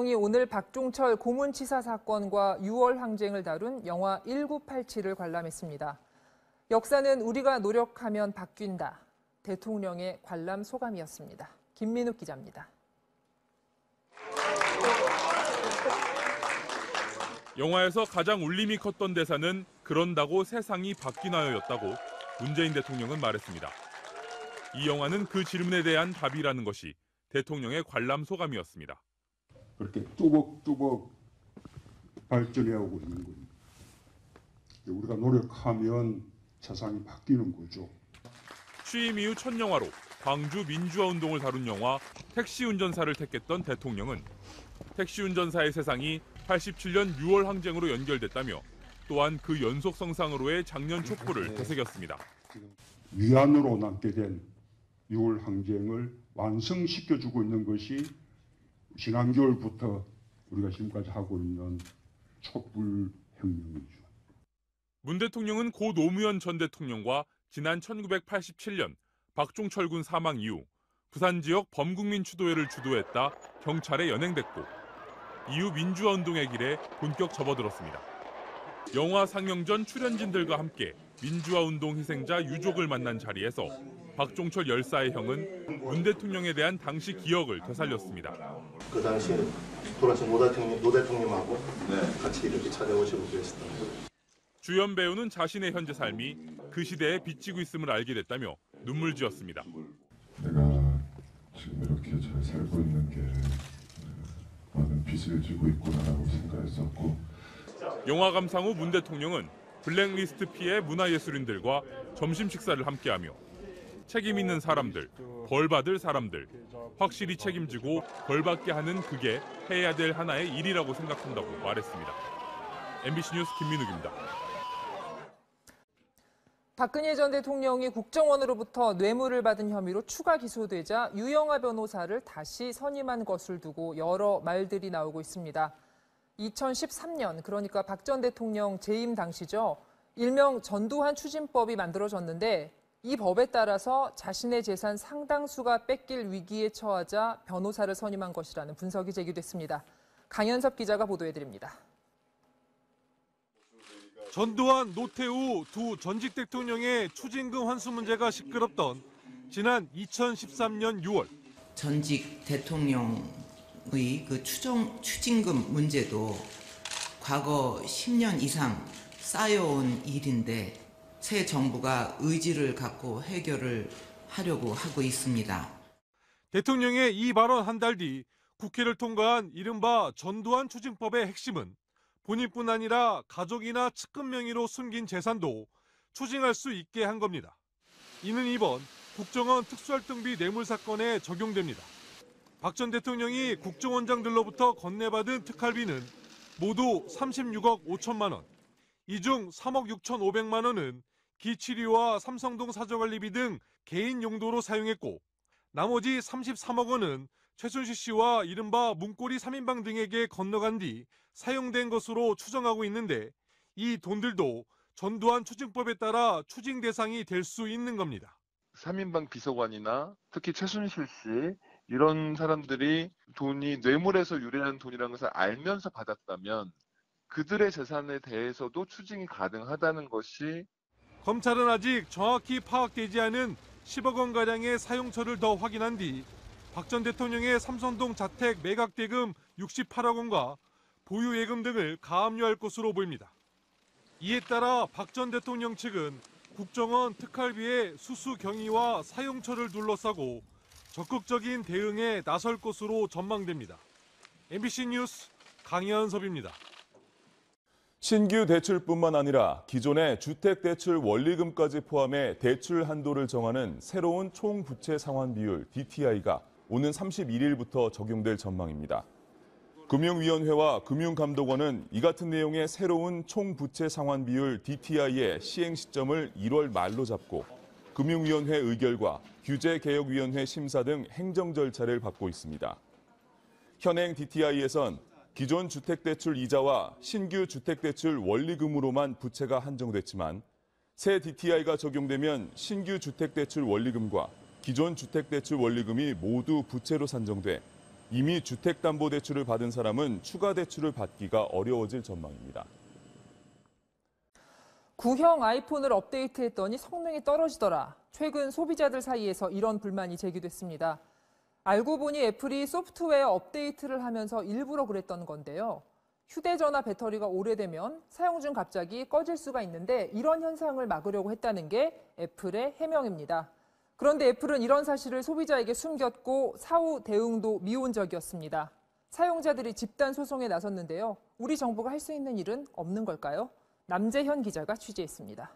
대통령이 오늘 박종철 고문치사 사건과 6월 항쟁을 다룬 영화 1987을 관람했습니다. 역사는 우리가 노력하면 바뀐다. 대통령의 관람 소감이었습니다. 김민욱 기자입니다. 영화에서 가장 울림이 컸던 대사는 그런다고 세상이 바뀌나요였다고 문재인 대통령은 말했습니다. 이 영화는 그 질문에 대한 답이라는 것이 대통령의 관람 소감이었습니다. 그렇게 뚜벅뚜벅 발전해 오고 있는 겁니다. 우리가 노력하면 세상이 바뀌는 거죠. 취임 이후 첫 영화로 광주 민주화 운동을 다룬 영화 택시 운전사를 택했던 대통령은 택시 운전사의 세상이 87년 6월 항쟁으로 연결됐다며 또한 그 연속 성상으로의 작년 촛불을 되새겼습니다. 위안으로 남게 된 6월 항쟁을 완성시켜주고 있는 것이 지난 겨울부터 우리가 지금까지 하고 있는 촛불 혁명이죠. 문 대통령은 고 노무현 전 대통령과 지난 1987년 박종철 군 사망 이후 부산 지역 범국민 추도회를 주도했다 경찰에 연행됐고 이후 민주화 운동의 길에 본격 접어들었습니다. 영화 상영 전 출연진들과 함께 민주화 운동 희생자 유족을 만난 자리에서 박종철 열사의 형은 문 대통령에 대한 당시 기억을 되살렸습니다. 그 당시에 돌아가신 노 대통령하고 같이 이렇게 찾아오시고 그랬었던 거예요. 주연 배우는 자신의 현재 삶이 그 시대에 비치고 있음을 알게 됐다며 눈물 지었습니다. 내가 지금 이렇게 잘 살고 있는 게 많은 빚을 지고 있구나라고 생각했었고. 영화 감상 후 문 대통령은 블랙리스트 피해 문화예술인들과 점심 식사를 함께하며 책임 있는 사람들, 벌 받을 사람들, 확실히 책임지고 벌 받게 하는 그게 해야 될 하나의 일이라고 생각한다고 말했습니다. MBC 뉴스 김민욱입니다. 박근혜 전 대통령이 국정원으로부터 뇌물을 받은 혐의로 추가 기소되자 유영하 변호사를 다시 선임한 것을 두고 여러 말들이 나오고 있습니다. 2013년, 그러니까 박 전 대통령 재임 당시죠. 일명 전두환 추진법이 만들어졌는데 이 법에 따라서 자신의 재산 상당수가 뺏길 위기에 처하자 변호사를 선임한 것이라는 분석이 제기됐습니다. 강현섭 기자가 보도해드립니다. 전두환, 노태우 두 전직 대통령의 추징금 환수 문제가 시끄럽던 지난 2013년 6월. 전직 대통령의 그 추징금 문제도 과거 10년 이상 쌓여온 일인데 새 정부가 의지를 갖고 해결을 하려고 하고 있습니다. 대통령의 이 발언 한 달 뒤 국회를 통과한 이른바 전두환 추징법의 핵심은 본인뿐 아니라 가족이나 측근 명의로 숨긴 재산도 추징할 수 있게 한 겁니다. 이는 이번 국정원 특수활동비 뇌물 사건에 적용됩니다. 박 전 대통령이 국정원장들로부터 건네받은 특활비는 모두 36억 5천만 원. 이 중 3억 6천5백만 원은 기치리와 삼성동 사저관리비 등 개인 용도로 사용했고 나머지 33억 원은 최순실 씨와 이른바 문고리 3인방 등에게 건너간 뒤 사용된 것으로 추정하고 있는데 이 돈들도 전두환 추징법에 따라 추징 대상이 될 수 있는 겁니다. 3인방 비서관이나 특히 최순실 씨 이런 사람들이 돈이 뇌물에서 유래한 돈이라는 것을 알면서 받았다면 그들의 재산에 대해서도 추징이 가능하다는 것이 검찰은 아직 정확히 파악되지 않은 10억 원가량의 사용처를 더 확인한 뒤 박 전 대통령의 삼성동 자택 매각 대금 68억 원과 보유 예금 등을 가압류할 것으로 보입니다. 이에 따라 박 전 대통령 측은 국정원 특활비의 수수 경위와 사용처를 둘러싸고 적극적인 대응에 나설 것으로 전망됩니다. MBC 뉴스 강현섭입니다. 신규 대출뿐만 아니라 기존의 주택대출 원리금까지 포함해 대출 한도를 정하는 새로운 총부채 상환 비율 DTI가 오는 31일부터 적용될 전망입니다. 금융위원회와 금융감독원은 이 같은 내용의 새로운 총부채 상환 비율 DTI의 시행 시점을 1월 말로 잡고 금융위원회 의결과 규제개혁위원회 심사 등 행정 절차를 밟고 있습니다. 현행 DTI에선 기존 주택대출 이자와 신규 주택대출 원리금으로만 부채가 한정됐지만 새 DTI가 적용되면 신규 주택대출 원리금과 기존 주택대출 원리금이 모두 부채로 산정돼 이미 주택담보대출을 받은 사람은 추가 대출을 받기가 어려워질 전망입니다. 구형 아이폰을 업데이트했더니 성능이 떨어지더라. 최근 소비자들 사이에서 이런 불만이 제기됐습니다. 알고 보니 애플이 소프트웨어 업데이트를 하면서 일부러 그랬던 건데요. 휴대전화 배터리가 오래되면 사용 중 갑자기 꺼질 수가 있는데 이런 현상을 막으려고 했다는 게 애플의 해명입니다. 그런데 애플은 이런 사실을 소비자에게 숨겼고 사후 대응도 미온적이었습니다. 사용자들이 집단 소송에 나섰는데요. 우리 정부가 할 수 있는 일은 없는 걸까요? 남재현 기자가 취재했습니다.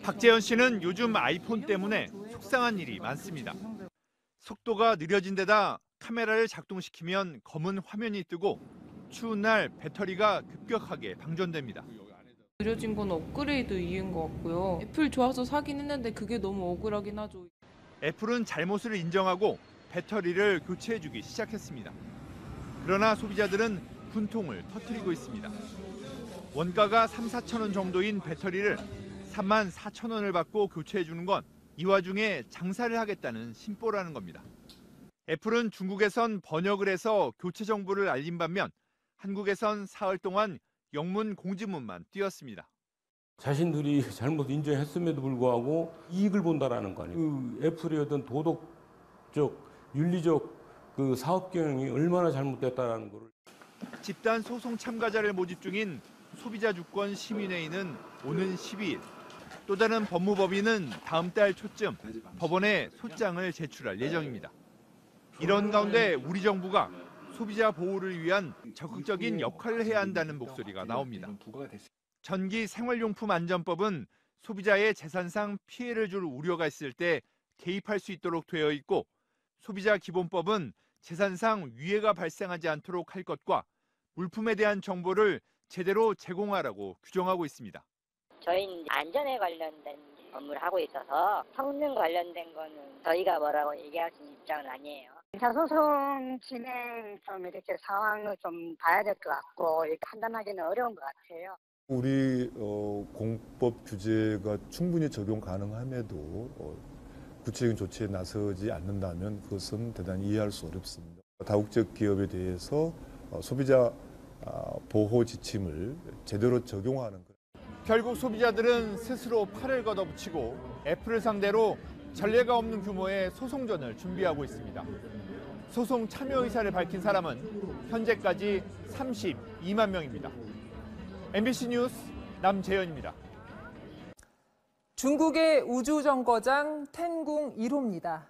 박재현 씨는 요즘 아이폰 때문에 속상한 일이 많습니다. 속도가 느려진 데다 카메라를 작동시키면 검은 화면이 뜨고 추운 날 배터리가 급격하게 방전됩니다. 느려진 건 업그레이드 이유인 것 같고요. 애플 좋아서 사긴 했는데 그게 너무 억울하긴 하죠. 애플은 잘못을 인정하고 배터리를 교체해주기 시작했습니다. 그러나 소비자들은 분통을 터뜨리고 있습니다. 원가가 3, 4천 원 정도인 배터리를 3만 4천 원을 받고 교체해주는 건 이 와중에 장사를 하겠다는 심보라는 겁니다. 애플은 중국에선 번역을 해서 교체 정보를 알린 반면 한국에선 사흘 동안 영문 공지문만 띄웠습니다. 자신들이 잘못 인정했음에도 불구하고 이익을 본다라는 거 아니에요. 애플의 어떤 도덕적, 윤리적 그 사업 경영이 얼마나 잘못됐다라는 거를. 집단 소송 참가자를 모집 중인 소비자주권 시민회의는 오는 12일, 또 다른 법무법인은 다음 달 초쯤 법원에 소장을 제출할 예정입니다. 이런 가운데 우리 정부가 소비자 보호를 위한 적극적인 역할을 해야 한다는 목소리가 나옵니다. 전기 생활용품 안전법은 소비자의 재산상 피해를 줄 우려가 있을 때 개입할 수 있도록 되어 있고, 소비자 기본법은 재산상 위해가 발생하지 않도록 할 것과 물품에 대한 정보를 제대로 제공하라고 규정하고 있습니다. 저희는 안전에 관련된 업무를 하고 있어서 성능 관련된 거는 저희가 뭐라고 얘기할 수 있는 입장은 아니에요. 민사소송 진행 좀 이렇게 상황을 좀 봐야 될 것 같고 이렇게 판단하기는 어려운 것 같아요. 우리 공법 규제가 충분히 적용 가능함에도 구체적인 조치에 나서지 않는다면 그것은 대단히 이해할 수 어렵습니다. 다국적 기업에 대해서 소비자 보호 지침을 제대로 적용하는 것. 결국 소비자들은 스스로 팔을 걷어붙이고 애플을 상대로 전례가 없는 규모의 소송전을 준비하고 있습니다. 소송 참여 의사를 밝힌 사람은 현재까지 32만 명입니다. MBC 뉴스 남재현입니다. 중국의 우주정거장 텐궁 1호입니다.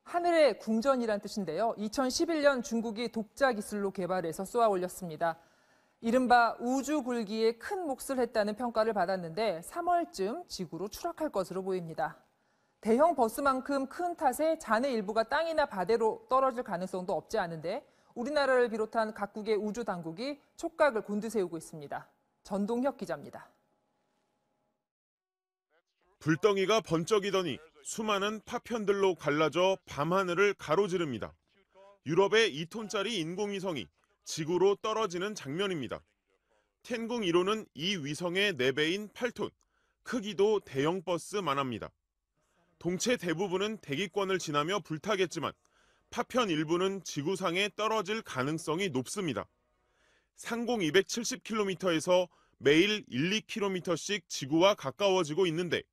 하늘의 궁전이란 뜻인데요. 2011년 중국이 독자 기술로 개발해서 쏘아 올렸습니다. 이른바 우주 굴기에 큰 몫을 했다는 평가를 받았는데 3월쯤 지구로 추락할 것으로 보입니다. 대형 버스만큼 큰 탓에 잔해 일부가 땅이나 바다로 떨어질 가능성도 없지 않은데 우리나라를 비롯한 각국의 우주 당국이 촉각을 곤두세우고 있습니다. 전동혁 기자입니다. 불덩이가 번쩍이더니 수많은 파편들로 갈라져 밤하늘을 가로지릅니다. 유럽의 2톤짜리 인공위성이 지구로 떨어지는 장면입니다. 텐궁 1호는 이 위성의 4배인 8톤, 크기도 대형 버스만 합니다. 동체 대부분은 대기권을 지나며 불타겠지만 파편 일부는 지구상에 떨어질 가능성이 높습니다. 상공 270km에서 매일 1-2km씩 지구와 가까워지고 있는데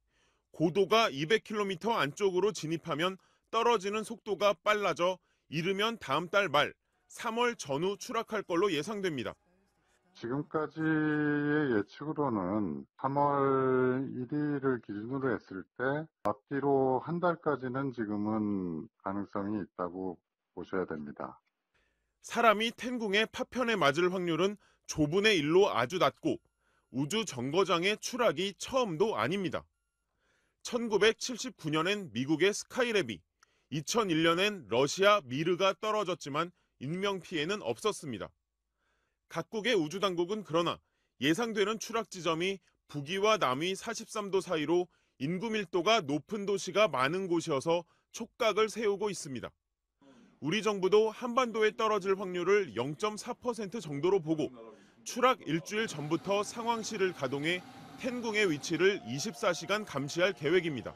고도가 200km 안쪽으로 진입하면 떨어지는 속도가 빨라져 이르면 다음 달 말 3월 전후 추락할 걸로 예상됩니다. 지금까지의 예측으로는 3월 1일을 기준으로 했을 때 앞뒤로 한 달까지는 지금은 가능성이 있다고 보셔야 됩니다. 사람이 텐궁의 파편에 맞을 확률은 조분의 1로 아주 낮고 우주 정거장의 추락이 처음도 아닙니다. 1979년엔 미국의 스카이랩이, 2001년엔 러시아 미르가 떨어졌지만 인명피해는 없었습니다. 각국의 우주당국은 그러나 예상되는 추락 지점이 북위와 남위 43도 사이로 인구 밀도가 높은 도시가 많은 곳이어서 촉각을 세우고 있습니다. 우리 정부도 한반도에 떨어질 확률을 0.4% 정도로 보고 추락 일주일 전부터 상황실을 가동해 텐궁의 위치를 24시간 감시할 계획입니다.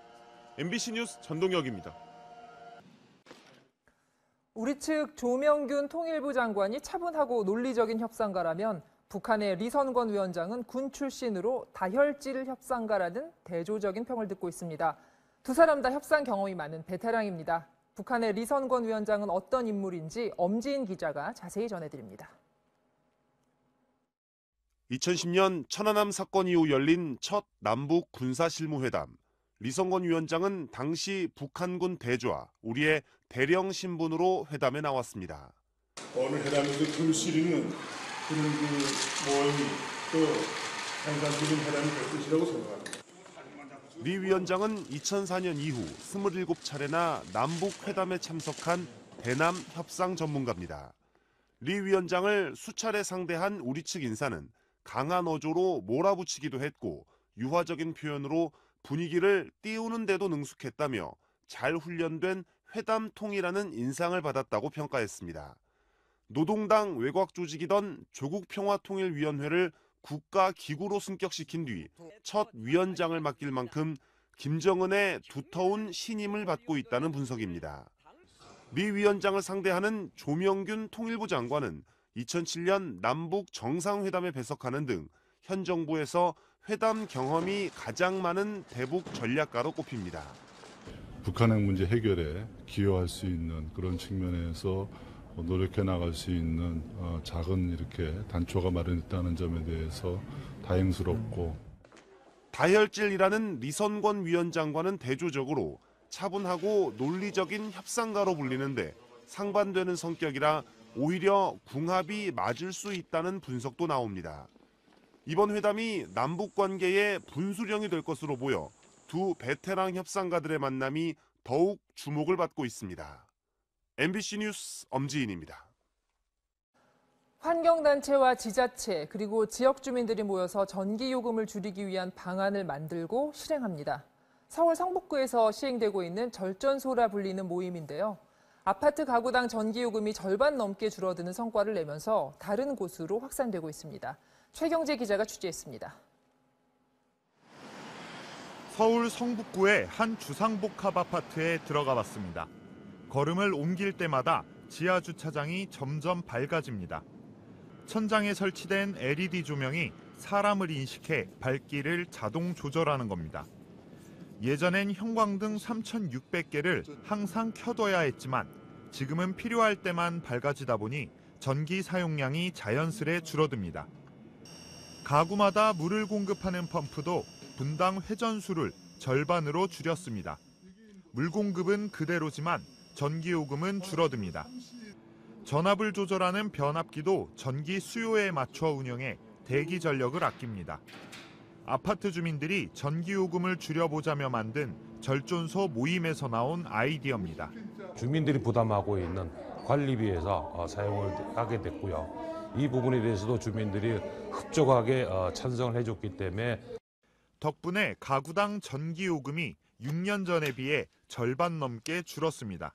MBC 뉴스 전동혁입니다. 우리 측 조명균 통일부 장관이 차분하고 논리적인 협상가라면 북한의 리선권 위원장은 군 출신으로 다혈질 협상가라는 대조적인 평을 듣고 있습니다. 두 사람 다 협상 경험이 많은 베테랑입니다. 북한의 리선권 위원장은 어떤 인물인지 엄지인 기자가 자세히 전해드립니다. 2010년 천안함 사건 이후 열린 첫 남북 군사실무회담. 리선권 위원장은 당시 북한군 대조와 우리의 대령 신분으로 회담에 나왔습니다. 오늘 회담에서 들 수 있는 그런 모임이 또 현상적인 회담이 될 것이라고 생각합니다. 리 위원장은 2004년 이후 27차례나 남북 회담에 참석한 대남 협상 전문가입니다. 리 위원장을 수차례 상대한 우리 측 인사는 강한 어조로 몰아붙이기도 했고 유화적인 표현으로 분위기를 띄우는 데도 능숙했다며 잘 훈련된 회담통이라는 인상을 받았다고 평가했습니다. 노동당 외곽 조직이던 조국평화통일위원회를 국가기구로 승격시킨 뒤 첫 위원장을 맡길 만큼 김정은의 두터운 신임을 받고 있다는 분석입니다. 리 위원장을 상대하는 조명균 통일부 장관은 2007년 남북 정상회담에 배석하는 등 현 정부에서 회담 경험이 가장 많은 대북 전략가로 꼽힙니다. 북한의 문제 해결에 기여할 수 있는 그런 측면에서 노력해 나갈 수 있는 작은 이렇게 단초가 마련됐다는 점에 대해서 다행스럽고, 다혈질이라는 리선권 위원장과는 대조적으로 차분하고 논리적인 협상가로 불리는데 상반되는 성격이라 오히려 궁합이 맞을 수 있다는 분석도 나옵니다. 이번 회담이 남북 관계의 분수령이 될 것으로 보여 두 베테랑 협상가들의 만남이 더욱 주목을 받고 있습니다. MBC 뉴스 엄지인입니다. 환경단체와 지자체 그리고 지역 주민들이 모여서 전기요금을 줄이기 위한 방안을 만들고 실행합니다. 서울 성북구에서 시행되고 있는 절전소라 불리는 모임인데요. 아파트 가구당 전기요금이 절반 넘게 줄어드는 성과를 내면서 다른 곳으로 확산되고 있습니다. 최경재 기자가 취재했습니다. 서울 성북구의 한 주상복합 아파트에 들어가 봤습니다. 걸음을 옮길 때마다 지하 주차장이 점점 밝아집니다. 천장에 설치된 LED 조명이 사람을 인식해 밝기를 자동 조절하는 겁니다. 예전엔 형광등 3,600개를 항상 켜둬야 했지만 지금은 필요할 때만 밝아지다 보니 전기 사용량이 자연스레 줄어듭니다. 가구마다 물을 공급하는 펌프도 분당 회전수를 절반으로 줄였습니다. 물 공급은 그대로지만 전기요금은 줄어듭니다. 전압을 조절하는 변압기도 전기 수요에 맞춰 운영해 대기 전력을 아낍니다. 아파트 주민들이 전기요금을 줄여보자며 만든 절전소 모임에서 나온 아이디어입니다. 주민들이 부담하고 있는 관리비에서 사용을 하게 됐고요. 이 부분에 대해서도 주민들이 흡족하게 찬성을 해줬기 때문에 덕분에 가구당 전기요금이 6년 전에 비해 절반 넘게 줄었습니다.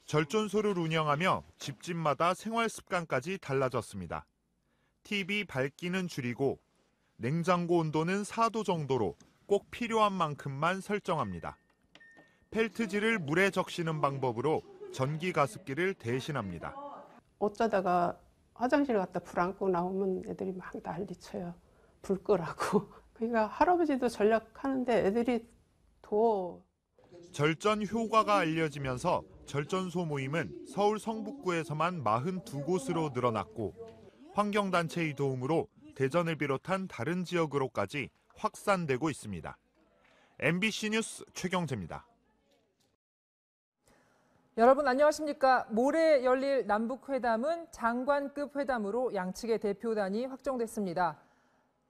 절전소를 운영하며 집집마다 생활 습관까지 달라졌습니다. TV 밝기는 줄이고 냉장고 온도는 4도 정도로 꼭 필요한 만큼만 설정합니다. 펠트질을 물에 적시는 방법으로 전기 가습기를 대신합니다. 어쩌다가 화장실 갔다 불 안 끄고 나오면 애들이 막 난리쳐요. 불 끄라고. 그러니까 할아버지도 전략하는데 애들이 더. 절전 효과가 알려지면서 절전소 모임은 서울 성북구에서만 42곳으로 늘어났고 환경단체의 도움으로 대전을 비롯한 다른 지역으로까지 확산되고 있습니다. MBC 뉴스 최경재입니다. 여러분 안녕하십니까? 모레 열릴 남북회담은 장관급 회담으로 양측의 대표단이 확정됐습니다.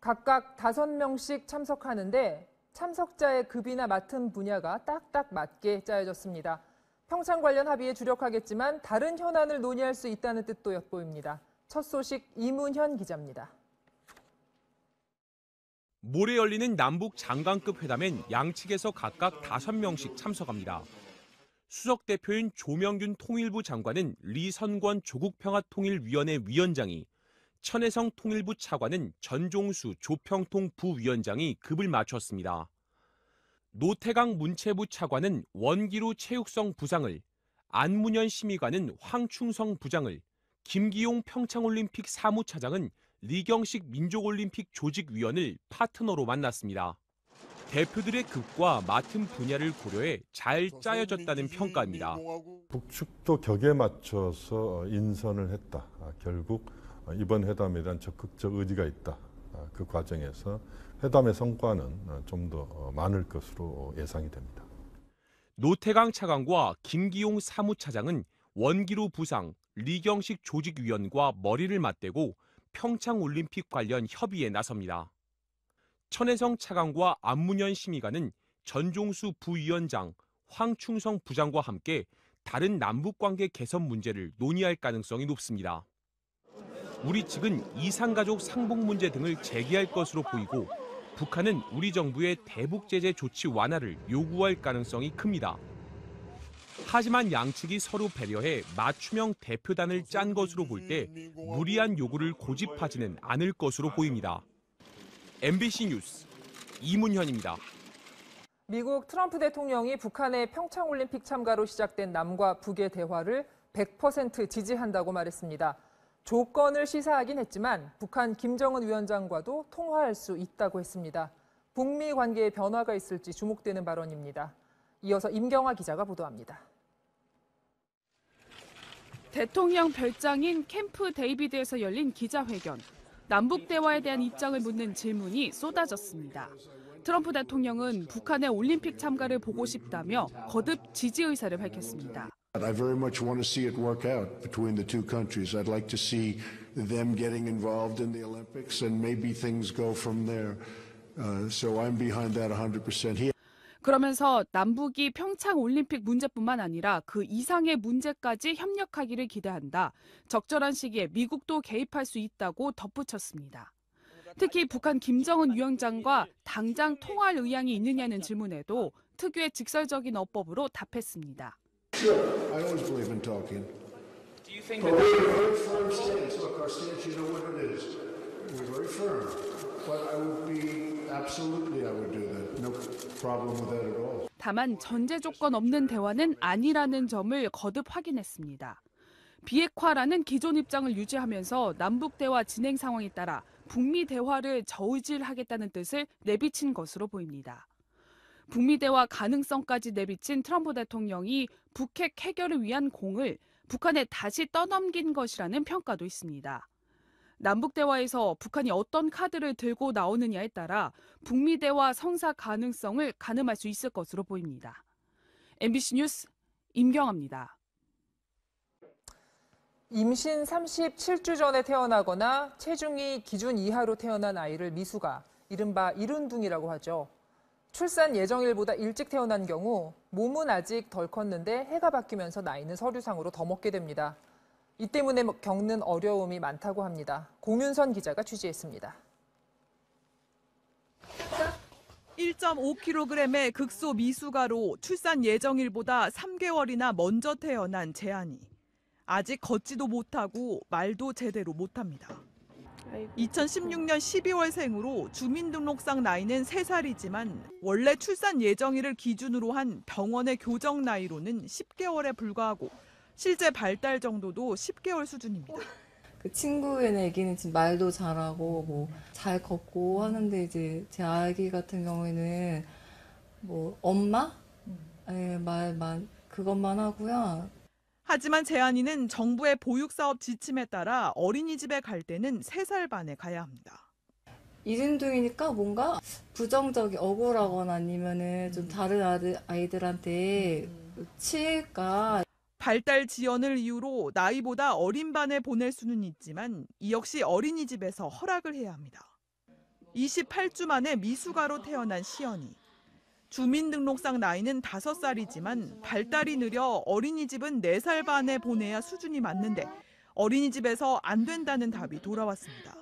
각각 5명씩 참석하는데 참석자의 급이나 맡은 분야가 딱딱 맞게 짜여졌습니다. 평창 관련 합의에 주력하겠지만 다른 현안을 논의할 수 있다는 뜻도 엿보입니다. 첫 소식 이문현 기자입니다. 모레 열리는 남북 장관급 회담엔 양측에서 각각 5명씩 참석합니다. 수석 대표인 조명균 통일부 장관은 리선권 조국평화통일위원회 위원장이, 천혜성 통일부 차관은 전종수 조평통 부위원장이 급을 맞췄습니다. 노태강 문체부 차관은 원기루 체육성 부상을, 안문현 심의관은 황충성 부장을, 김기용 평창올림픽 사무차장은 리경식 민족올림픽 조직위원을 파트너로 만났습니다. 대표들의 급과 맡은 분야를 고려해 잘 짜여졌다는 평가입니다. 북측도 격에 맞춰서 인선을 했다. 결국 이번 회담에 대한 적극적 의지가 있다. 그 과정에서 회담의 성과는 좀 더 많을 것으로 예상이 됩니다. 노태강 차관과 김기용 사무차장은 원기로 부상, 리경식 조직위원과 머리를 맞대고 평창올림픽 관련 협의에 나섭니다. 천혜성 차관과 안문현 심의관은 전종수 부위원장, 황충성 부장과 함께 다른 남북관계 개선 문제를 논의할 가능성이 높습니다. 우리 측은 이산가족 상봉 문제 등을 제기할 것으로 보이고 북한은 우리 정부의 대북 제재 조치 완화를 요구할 가능성이 큽니다. 하지만 양측이 서로 배려해 맞춤형 대표단을 짠 것으로 볼 때 무리한 요구를 고집하지는 않을 것으로 보입니다. MBC 뉴스 이문현입니다. 미국 트럼프 대통령이 북한의 평창올림픽 참가로 시작된 남과 북의 대화를 100% 지지한다고 말했습니다. 조건을 시사하긴 했지만 북한 김정은 위원장과도 통화할 수 있다고 했습니다. 북미 관계에 변화가 있을지 주목되는 발언입니다. 이어서 임경아 기자가 보도합니다. 대통령 별장인 캠프 데이비드에서 열린 기자회견. 남북 대화에 대한 입장을 묻는 질문이 쏟아졌습니다. 트럼프 대통령은 북한의 올림픽 참가를 보고 싶다며 거듭 지지 의사를 밝혔습니다. I very much want to see it work out between the two countries. I'd like to see them getting involved in the Olympics and maybe things go from there. So I'm behind that 100% here. 그러면서 남북이 평창 올림픽 문제뿐만 아니라 그 이상의 문제까지 협력하기를 기대한다. 적절한 시기에 미국도 개입할 수 있다고 덧붙였습니다. 특히 북한 김정은 위원장과 당장 통화할 의향이 있느냐는 질문에도 특유의 직설적인 어법으로 답했습니다. Sure, I always believe in talking. Do you think that we're very firm stance? Look, our stance, you know what it is. We're very firm. But I would be absolutely, I would do that. No problem with that at all. 다만 전제 조건 없는 대화는 아니라는 점을 거듭 확인했습니다. 비핵화라는 기존 입장을 유지하면서 남북 대화 진행 상황에 따라 북미 대화를 저울질하겠다는 뜻을 내비친 것으로 보입니다. 북미 대화 가능성까지 내비친 트럼프 대통령이 북핵 해결을 위한 공을 북한에 다시 떠넘긴 것이라는 평가도 있습니다. 남북 대화에서 북한이 어떤 카드를 들고 나오느냐에 따라 북미 대화 성사 가능성을 가늠할 수 있을 것으로 보입니다. MBC 뉴스 임경아입니다. 임신 37주 전에 태어나거나 체중이 기준 이하로 태어난 아이를 미수가, 이른바 이른둥이라고 하죠. 출산 예정일보다 일찍 태어난 경우 몸은 아직 덜 컸는데 해가 바뀌면서 나이는 서류상으로 더 먹게 됩니다. 이 때문에 겪는 어려움이 많다고 합니다. 공윤선 기자가 취재했습니다. 1.5kg의 극소 미수가로 출산 예정일보다 3개월이나 먼저 태어난 재한이 아직 걷지도 못하고 말도 제대로 못합니다. 2016년 12월생으로 주민등록상 나이는 3살이지만 원래 출산 예정일을 기준으로 한 병원의 교정 나이로는 10개월에 불과하고 실제 발달 정도도 10개월 수준입니다. 그 친구의 애기는 지금 말도 잘하고 뭐 잘 걷고 하는데 이제 제 아기 같은 경우에는 뭐 엄마? 말만 그것만 하고요. 하지만 재한이는 정부의 보육사업 지침에 따라 어린이집에 갈 때는 3살 반에 가야 합니다. 이른둥이니까 뭔가 부정적이 억울하거나 아니면은 좀 다른 아이들한테 치일까. 발달 지연을 이유로 나이보다 어린 반에 보낼 수는 있지만 이 역시 어린이집에서 허락을 해야 합니다. 28주 만에 미수가로 태어난 시연이. 주민등록상 나이는 5살이지만 발달이 느려 어린이집은 4살 반에 보내야 수준이 맞는데 어린이집에서 안 된다는 답이 돌아왔습니다.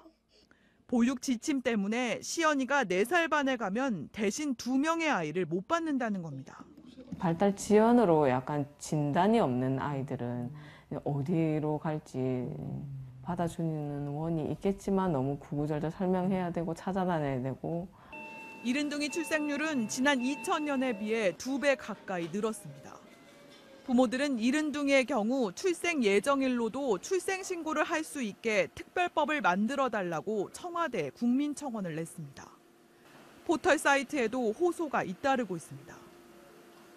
보육 지침 때문에 시연이가 4살 반에 가면 대신 2명의 아이를 못 받는다는 겁니다. 발달 지연으로 약간 진단이 없는 아이들은 어디로 갈지 받아주는 원이 있겠지만 너무 구구절절 설명해야 되고 찾아다녀야 되고. 이른둥이 출생률은 지난 2000년에 비해 2배 가까이 늘었습니다. 부모들은 이른둥이의 경우 출생 예정일로도 출생 신고를 할 수 있게 특별법을 만들어 달라고 청와대에 국민청원을 냈습니다. 포털 사이트에도 호소가 잇따르고 있습니다.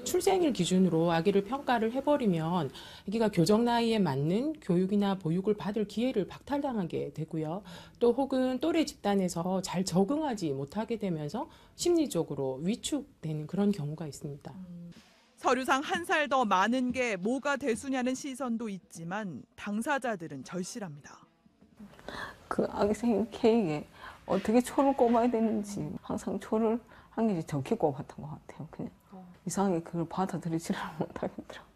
출생일 기준으로 아기를 평가를 해버리면 아기가 교정 나이에 맞는 교육이나 보육을 받을 기회를 박탈당하게 되고요. 또 혹은 또래 집단에서 잘 적응하지 못하게 되면서 심리적으로 위축되는 그런 경우가 있습니다. 서류상 한 살 더 많은 게 뭐가 대수냐는 시선도 있지만 당사자들은 절실합니다. 그 아기 생일 케이크에 어떻게 초를 꼽아야 되는지 항상 초를 한 개씩 적게 꼽았던 것 같아요. 그냥 이상하게 그걸 받아들이지를 못하겠더라고요.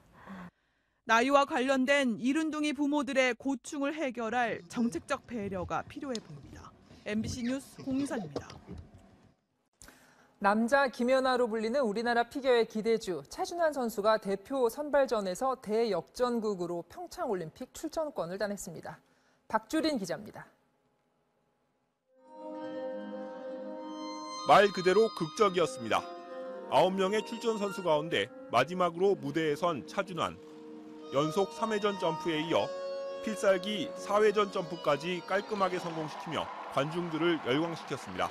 나이와 관련된 이른둥이 부모들의 고충을 해결할 정책적 배려가 필요해 보입니다. MBC 뉴스 공유선입니다. 남자 김연아로 불리는 우리나라 피겨의 기대주 차준환 선수가 대표 선발전에서 대역전극으로 평창올림픽 출전권을 따냈습니다. 박주린 기자입니다. 말 그대로 극적이었습니다. 9명의 출전 선수 가운데 마지막으로 무대에 선 차준환. 연속 3회전 점프에 이어 필살기 4회전 점프까지 깔끔하게 성공시키며 관중들을 열광시켰습니다.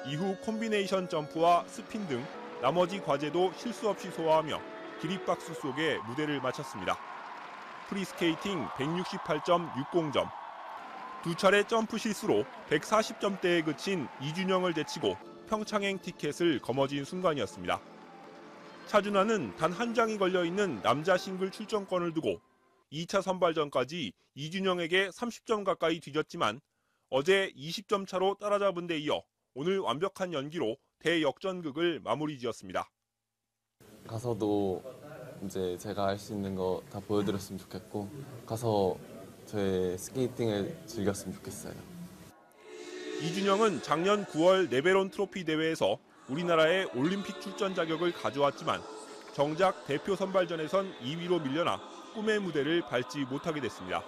이후 콤비네이션 점프와 스핀 등 나머지 과제도 실수 없이 소화하며 기립박수 속에 무대를 마쳤습니다. 프리스케이팅 168.60점. 두 차례 점프 실수로 140점대에 그친 이준영을 제치고 평창행 티켓을 거머쥔 순간이었습니다. 차준환은 단 한 장이 걸려있는 남자 싱글 출전권을 두고 2차 선발전까지 이준영에게 30점 가까이 뒤졌지만 어제 20점 차로 따라잡은 데 이어 오늘 완벽한 연기로 대역전극을 마무리 지었습니다. 가서도 이제 제가 할 수 있는 거 다 보여드렸으면 좋겠고 가서 저의 스케이팅을 즐겼으면 좋겠어요. 이준영은 작년 9월 네베론 트로피 대회에서 우리나라의 올림픽 출전 자격을 가져왔지만 정작 대표 선발전에선 2위로 밀려나 꿈의 무대를 밟지 못하게 됐습니다.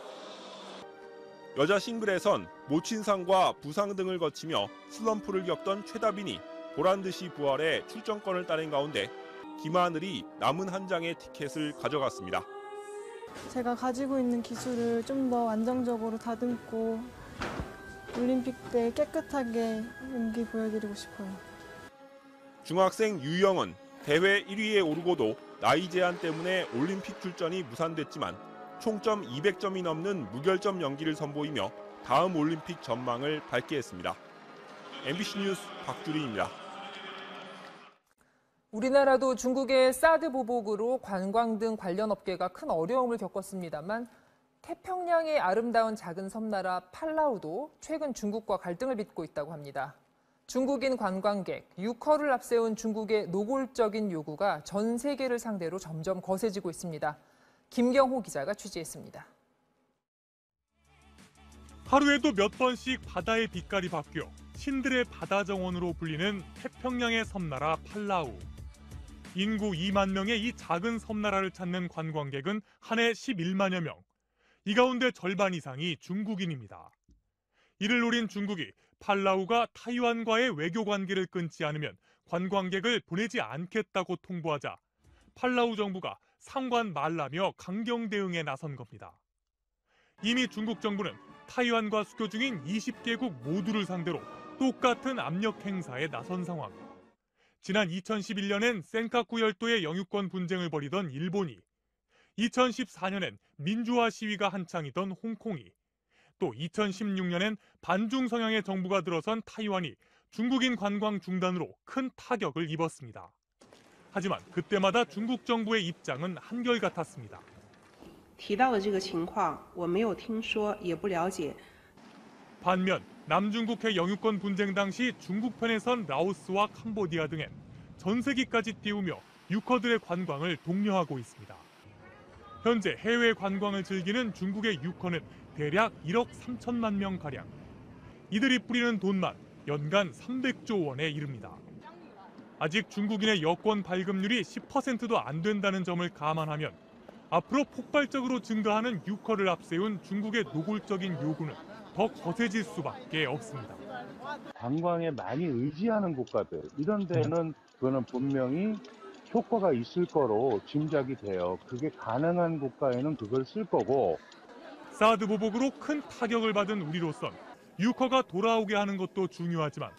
여자 싱글에선 모친상과 부상 등을 거치며 슬럼프를 겪던 최다빈이 보란듯이 부활해 출전권을 따낸 가운데 김하늘이 남은 한 장의 티켓을 가져갔습니다. 제가 가지고 있는 기술을 좀 더 안정적으로 다듬고 올림픽 때 깨끗하게 연기 보여드리고 싶어요. 중학생 유영은 대회 1위에 오르고도 나이 제한 때문에 올림픽 출전이 무산됐지만 총점 200점이 넘는 무결점 연기를 선보이며 다음 올림픽 전망을 밝게 했습니다. MBC 뉴스 박주린입니다. 우리나라도 중국의 사드 보복으로 관광 등 관련 업계가 큰 어려움을 겪었습니다만 태평양의 아름다운 작은 섬나라 팔라우도 최근 중국과 갈등을 빚고 있다고 합니다. 중국인 관광객, 유커를 앞세운 중국의 노골적인 요구가 전 세계를 상대로 점점 거세지고 있습니다. 김경호 기자가 취재했습니다. 하루에도 몇 번씩 바다의 빛깔이 바뀌어 신들의 바다 정원으로 불리는 태평양의 섬나라 팔라우. 인구 2만 명의 이 작은 섬나라를 찾는 관광객은 한 해 11만여 명. 이 가운데 절반 이상이 중국인입니다. 이를 노린 중국이 팔라우가 타이완과의 외교 관계를 끊지 않으면 관광객을 보내지 않겠다고 통보하자 팔라우 정부가 상관 말라며 강경 대응에 나선 겁니다. 이미 중국 정부는 타이완과 수교 중인 20개국 모두를 상대로 똑같은 압력 행사에 나선 상황. 지난 2011년엔 센카쿠 열도의 영유권 분쟁을 벌이던 일본이, 2014년엔 민주화 시위가 한창이던 홍콩이, 또 2016년엔 반중 성향의 정부가 들어선 타이완이 중국인 관광 중단으로 큰 타격을 입었습니다. 하지만 그때마다 중국 정부의 입장은 한결같았습니다. 提到的这个情况我没有听说也不了解. 반면 남중국해 영유권 분쟁 당시 중국 편에 선 라오스와 캄보디아 등엔 전세기까지 띄우며 유커들의 관광을 독려하고 있습니다. 현재 해외 관광을 즐기는 중국의 유커는 대략 1억 3천만 명가량. 이들이 뿌리는 돈만 연간 300조 원에 이릅니다. 아직 중국인의 여권 발급률이 10%도 안 된다는 점을 감안하면 앞으로 폭발적으로 증가하는 유커를 앞세운 중국의 노골적인 요구는 더 거세질 수밖에 없습니다. 관광에 많이 의지하는 국가들, 이런 데는 그거는 분명히 효과가 있을 거로 짐작이 돼요. 그게 가능한 국가에는 그걸 쓸 거고. 사드 보복으로 큰 타격을 받은 우리로선 유커가 돌아오게 하는 것도 중요하지만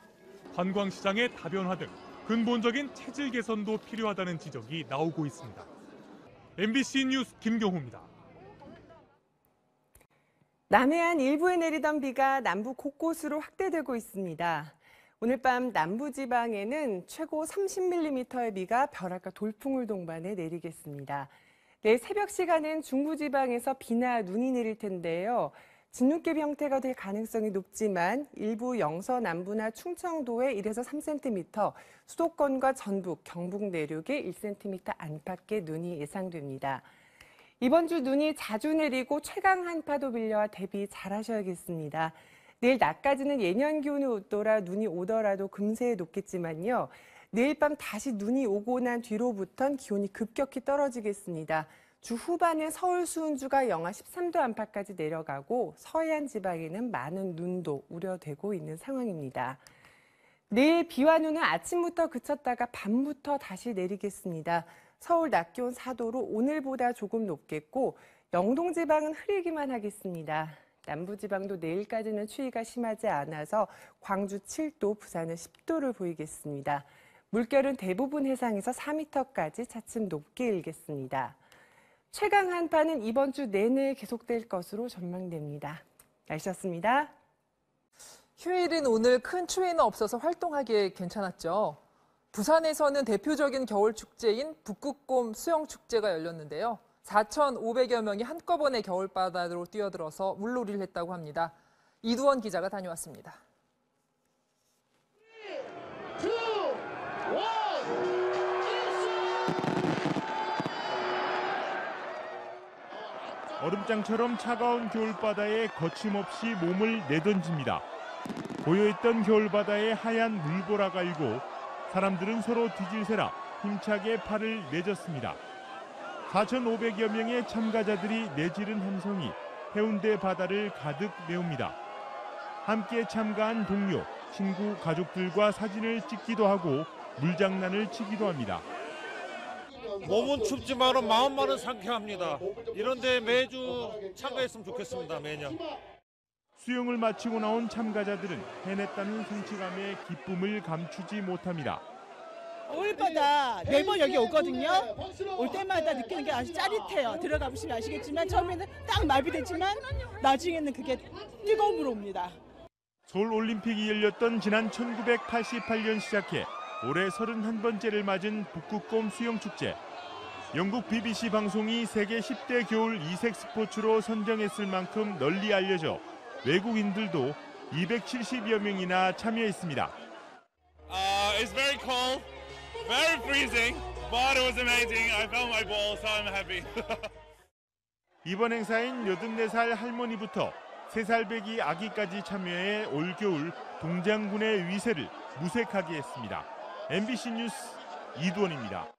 관광시장의 다변화 등 근본적인 체질 개선도 필요하다는 지적이 나오고 있습니다. MBC 뉴스 김경호입니다. 남해안 일부에 내리던 비가 남부 곳곳으로 확대되고 있습니다. 오늘 밤 남부지방에는 최고 30mm의 비가 벼락과 돌풍을 동반해 내리겠습니다. 내일 새벽 시간엔 중부지방에서 비나 눈이 내릴 텐데요. 진눈깨비 형태가 될 가능성이 높지만 일부 영서 남부나 충청도에 1에서 3cm, 수도권과 전북, 경북 내륙에 1cm 안팎의 눈이 예상됩니다. 이번 주 눈이 자주 내리고 최강 한파도 빌려와 대비 잘하셔야겠습니다. 내일 낮까지는 예년 기온이 웃돌아 눈이 오더라도 금세 녹겠지만요. 내일 밤 다시 눈이 오고 난 뒤로부터는 기온이 급격히 떨어지겠습니다. 주 후반에 서울 수은주가 영하 13도 안팎까지 내려가고 서해안 지방에는 많은 눈도 우려되고 있는 상황입니다. 내일 비와 눈은 아침부터 그쳤다가 밤부터 다시 내리겠습니다. 서울 낮 기온 4도로 오늘보다 조금 높겠고 영동 지방은 흐리기만 하겠습니다. 남부 지방도 내일까지는 추위가 심하지 않아서 광주 7도, 부산은 10도를 보이겠습니다. 물결은 대부분 해상에서 4m까지 차츰 높게 일겠습니다. 최강 한파는 이번 주 내내 계속될 것으로 전망됩니다. 날씨였습니다. 휴일인 오늘 큰 추위는 없어서 활동하기에 괜찮았죠. 부산에서는 대표적인 겨울 축제인 북극곰 수영축제가 열렸는데요. 4,500여 명이 한꺼번에 겨울바다로 뛰어들어서 물놀이를 했다고 합니다. 이두원 기자가 다녀왔습니다. 얼음장처럼 차가운 겨울바다에 거침없이 몸을 내던집니다. 고요했던 겨울바다에 하얀 물보라가 일고 사람들은 서로 뒤질세라 힘차게 팔을 내젓습니다. 4,500여 명의 참가자들이 내지른 함성이 해운대 바다를 가득 메웁니다. 함께 참가한 동료, 친구, 가족들과 사진을 찍기도 하고 물장난을 치기도 합니다. 몸은 춥지만 마음만은 상쾌합니다. 이런 데 매주 참가했으면 좋겠습니다, 매년. 수영을 마치고 나온 참가자들은 해냈다는 성취감에 기쁨을 감추지 못합니다. 겨울바다 매번 여기 오거든요. 올 때마다 느끼는 게 아주 짜릿해요. 들어가 보시면 아시겠지만 처음에는 딱 마비되지만 나중에는 그게 뜨거움으로 옵니다. 서울올림픽이 열렸던 지난 1988년 시작해 올해 31번째를 맞은 북극곰 수영축제. 영국 BBC 방송이 세계 10대 겨울 이색 스포츠로 선정했을 만큼 널리 알려져 외국인들도 270여 명이나 참여했습니다. It's very cold, very freezing, but it was amazing. I found my ball, so I'm happy. 이번 행사인 84살 할머니부터 3살 배기 아기까지 참여해 올겨울 동장군의 위세를 무색하게 했습니다. MBC 뉴스 이두원입니다.